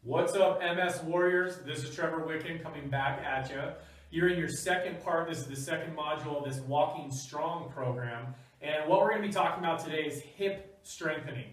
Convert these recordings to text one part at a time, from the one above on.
What's up, MS Warriors? This is Trevor Wicken coming back at you. You're in your second part. This is the second module of this Walking Strong program. And what we're going to be talking about today is hip strengthening.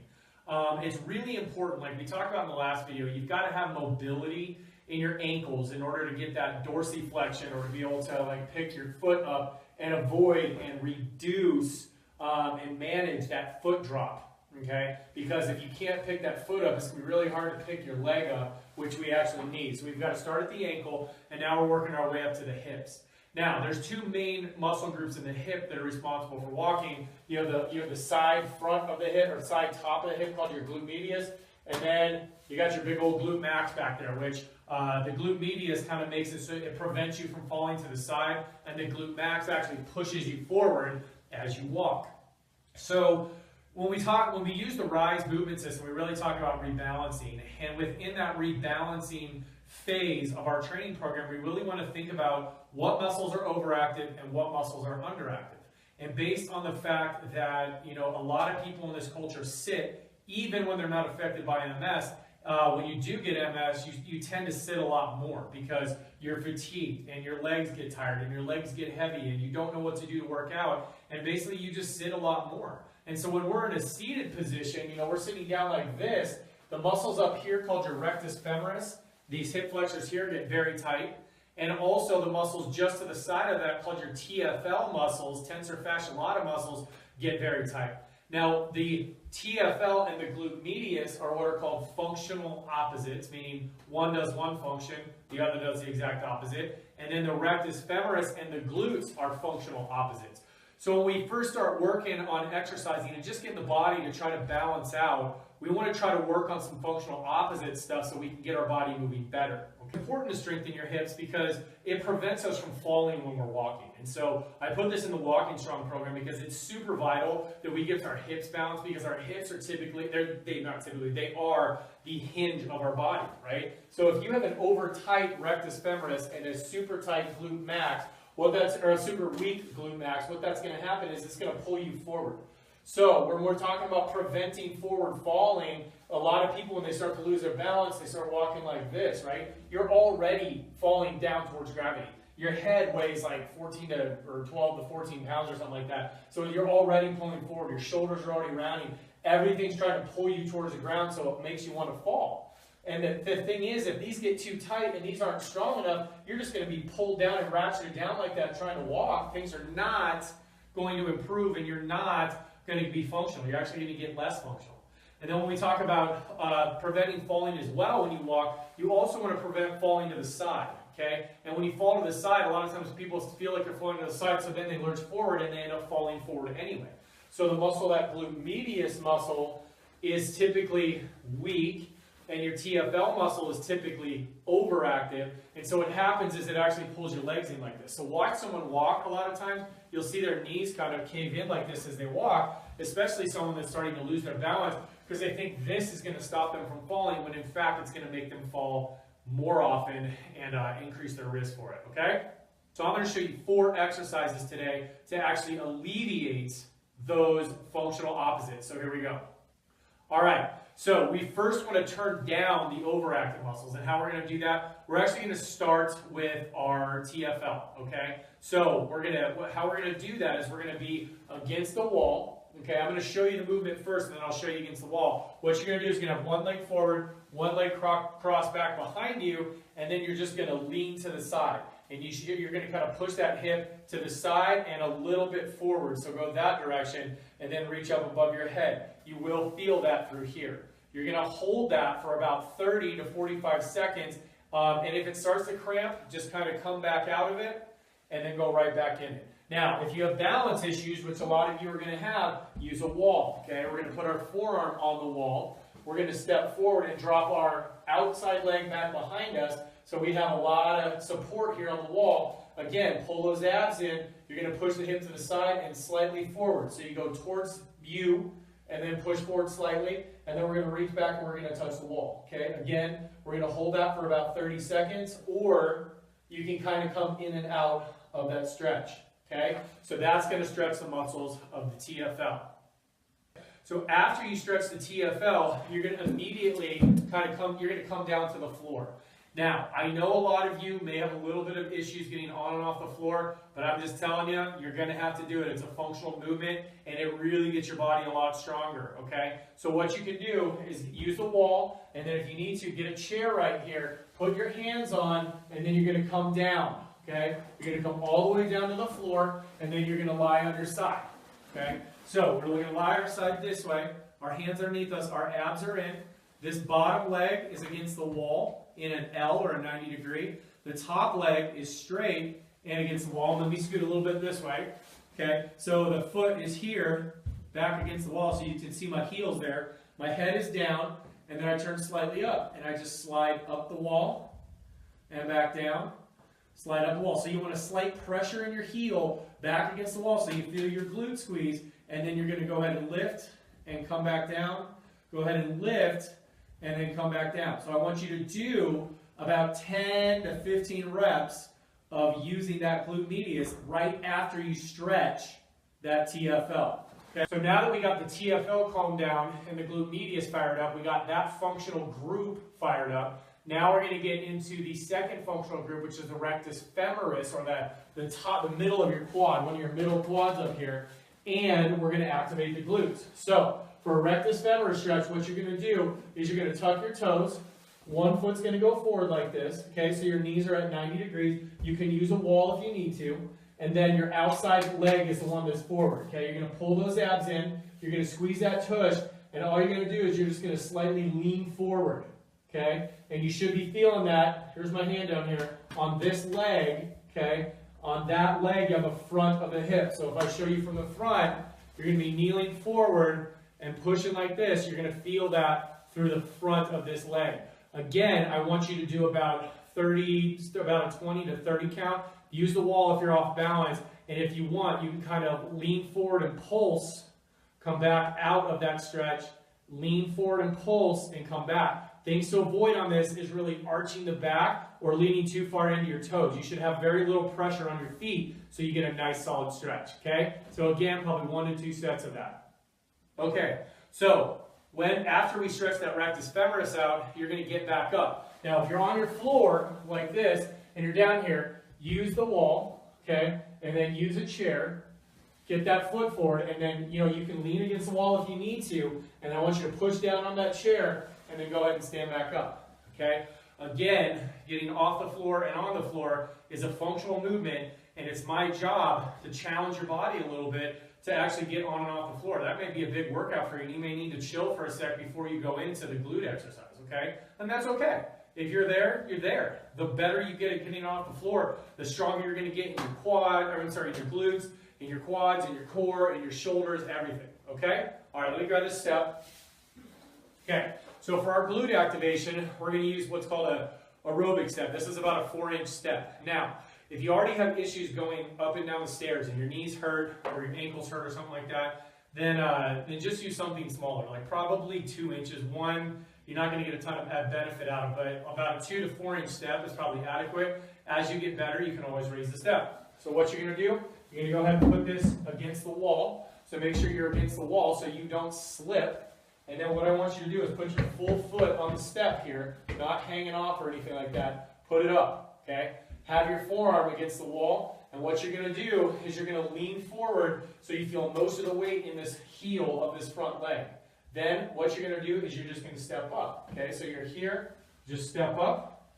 It's really important, like we talked about in the last video, you've got to have mobility in your ankles in order to get that dorsiflexion or to be able to like pick your foot up and avoid and reduce and manage that foot drop. Okay, because if you can't pick that foot up, it's going to be really hard to pick your leg up, which we actually need. So we've got to start at the ankle, and now we're working our way up to the hips. Now, there's two main muscle groups in the hip that are responsible for walking. You have the side front of the hip, or side top of the hip, called your glute medius, and then you got your big old glute max back there, which the glute medius kind of makes it so it prevents you from falling to the side, and the glute max actually pushes you forward as you walk. So when we use the RISE movement system, we really talk about rebalancing. And within that rebalancing phase of our training program, we really want to think about what muscles are overactive and what muscles are underactive. And based on the fact that, a lot of people in this culture sit, even when they're not affected by MS, when you do get MS, you tend to sit a lot more because you're fatigued and your legs get tired and your legs get heavy and you don't know what to do to work out. And basically you just sit a lot more. And so when we're in a seated position, we're sitting down like this, the muscles up here called your rectus femoris, these hip flexors here get very tight. And also the muscles just to the side of that called your TFL muscles, tensor fascia lata muscles, get very tight. Now the TFL and the glute medius are what are called functional opposites, meaning one does one function, the other does the exact opposite. And then the rectus femoris and the glutes are functional opposites. So when we first start working on exercising and just getting the body to try to balance out, we want to try to work on some functional opposite stuff so we can get our body moving better. It's important to strengthen your hips because it prevents us from falling when we're walking. And so I put this in the Walking Strong program because it's super vital that we get our hips balanced because our hips are typically, they are the hinge of our body, right? So if you have an over tight rectus femoris and a super tight glute max, or a super weak glute max, what that's going to happen is it's going to pull you forward. So when we're talking about preventing forward falling, a lot of people, when they start to lose their balance, they start walking like this, right? You're already falling down towards gravity. Your head weighs like 12 to 14 pounds or something like that. So you're already pulling forward. Your shoulders are already rounding. Everything's trying to pull you towards the ground, so it makes you want to fall. And the thing is, if these get too tight and these aren't strong enough, you're just going to be pulled down and ratcheted down like that trying to walk. Things are not going to improve and you're not going to be functional. You're actually going to get less functional. And then when we talk about preventing falling as well when you walk, you also want to prevent falling to the side. Okay? And when you fall to the side, a lot of times people feel like they're falling to the side, so then they lurch forward and they end up falling forward anyway. So the muscle, that glute medius muscle, is typically weak. And your TFL muscle is typically overactive. And so what happens is it actually pulls your legs in like this. So watch someone walk a lot of times. You'll see their knees kind of cave in like this as they walk, especially someone that's starting to lose their balance because they think this is going to stop them from falling when in fact it's going to make them fall more often and increase their risk for it, okay? So I'm going to show you 4 exercises today to actually alleviate those functional opposites. So here we go. All right. So we first want to turn down the overactive muscles, and how we're going to do that, we're actually going to start with our TFL, okay? So how we're going to do that is we're going to be against the wall, okay? I'm going to show you the movement first, and then I'll show you against the wall. What you're going to do is you're going to have one leg forward, one leg cross back behind you, and then you're just going to lean to the side. And you're going to kind of push that hip to the side and a little bit forward. So go that direction and then reach up above your head. You will feel that through here. You're going to hold that for about 30 to 45 seconds. And if it starts to cramp, just kind of come back out of it and then go right back in it. Now, if you have balance issues, which a lot of you are going to have, use a wall. Okay, we're going to put our forearm on the wall. We're going to step forward and drop our outside leg back behind us. So we have a lot of support here on the wall. Again, pull those abs in. You're going to push the hip to the side and slightly forward. So you go towards you and then push forward slightly. And then we're going to reach back and we're going to touch the wall. Okay? Again, we're going to hold that for about 30 seconds. Or you can kind of come in and out of that stretch. Okay? So that's going to stretch the muscles of the TFL. So after you stretch the TFL, you're going to immediately you're going to come down to the floor. Now, I know a lot of you may have a little bit of issues getting on and off the floor, but I'm just telling you, you're going to have to do it. It's a functional movement, and it really gets your body a lot stronger, okay? So what you can do is use the wall, and then if you need to, get a chair right here, put your hands on, and then you're going to come down, okay? You're going to come all the way down to the floor, and then you're going to lie on your side, okay? So we're going to lie our side this way. Our hands underneath us, our abs are in. This bottom leg is against the wall in an L or a 90 degree. The top leg is straight and against the wall. Let me scoot a little bit this way. Okay, so the foot is here, back against the wall, so you can see my heels there. My head is down, and then I turn slightly up, and I just slide up the wall and back down. Slide up the wall. So you want a slight pressure in your heel back against the wall so you feel your glute squeeze, and then you're going to go ahead and lift and come back down. Go ahead and lift and then come back down. So I want you to do about 10 to 15 reps of using that glute medius right after you stretch that TFL. Okay? So now that we got the TFL calmed down and the glute medius fired up, we got that functional group fired up. Now we're going to get into the second functional group, which is the rectus femoris, or the middle of your quad, one of your middle quads up here, and we're going to activate the glutes. So for a rectus femoris stretch, what you're going to do is you're going to tuck your toes. One foot's going to go forward like this, okay? So your knees are at 90 degrees. You can use a wall if you need to. And then your outside leg is the one that's forward, okay? You're going to pull those abs in. You're going to squeeze that tush. And all you're going to do is you're just going to slightly lean forward, okay? And you should be feeling that. Here's my hand down here. On this leg, okay? On that leg, you have a front of the hip. So if I show you from the front, you're going to be kneeling forward and pushing like this. You're going to feel that through the front of this leg. Again, I want you to do about a 20 to 30 count. Use the wall if you're off balance. And if you want, you can kind of lean forward and pulse. Come back out of that stretch. Lean forward and pulse and come back. Things to avoid on this is really arching the back or leaning too far into your toes. You should have very little pressure on your feet so you get a nice solid stretch. Okay? So again, probably 1 to 2 sets of that. Okay, so after we stretch that rectus femoris out, you're going to get back up. Now, if you're on your floor like this and you're down here, use the wall, okay, and then use a chair. Get that foot forward, and then you can lean against the wall if you need to. And I want you to push down on that chair, and then go ahead and stand back up. Okay. Again, getting off the floor and on the floor is a functional movement, and it's my job to challenge your body a little bit to actually get on and off the floor. That may be a big workout for you, and you may need to chill for a sec before you go into the glute exercise, okay? And that's okay. If you're there, you're there. The better you get at getting off the floor, the stronger you're going to get in your in your glutes, in your quads, in your core, in your shoulders, everything, okay? All right, let me grab this step. Okay, so for our glute activation, we're going to use what's called a aerobic step. This is about a 4-inch step. Now, if you already have issues going up and down the stairs and your knees hurt or your ankles hurt or something like that, then just use something smaller, like probably 2 inches. One, you're not going to get a ton of benefit out of, but about a 2 to 4 inch step is probably adequate. As you get better, you can always raise the step. So what you're going to do, you're going to go ahead and put this against the wall. So make sure you're against the wall so you don't slip. And then what I want you to do is put your full foot on the step here, not hanging off or anything like that. Put it up, okay? Have your forearm against the wall, and what you're going to do is you're going to lean forward so you feel most of the weight in this heel of this front leg. Then what you're going to do is you're just going to step up, okay? So you're here, just step up,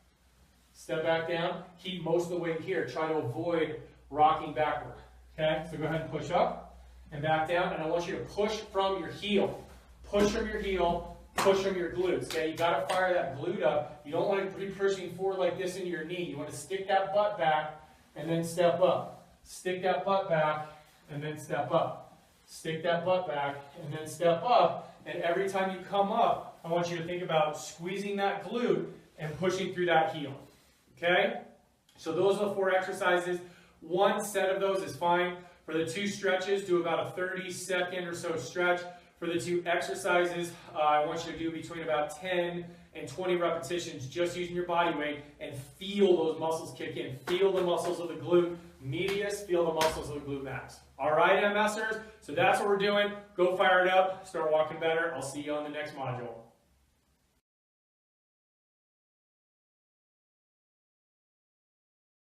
step back down, keep most of the weight here. Try to avoid rocking backward, okay? So go ahead and push up and back down, and I want you to push from your heel. Push from your heel, push from your glutes, okay? You got to fire that glute up. You don't want to be pushing forward like this into your knee. You want to stick that butt back and then step up. Stick that butt back and then step up. Stick that butt back and then step up. And every time you come up, I want you to think about squeezing that glute and pushing through that heel, okay? So those are the 4 exercises. 1 set of those is fine. For the 2 stretches, do about a 30-second or so stretch. For the two exercises, I want you to do between about 10 and 20 repetitions just using your body weight and feel those muscles kick in. Feel the muscles of the glute medius, feel the muscles of the glute max. All right, MSers? So that's what we're doing. Go fire it up, start walking better. I'll see you on the next module.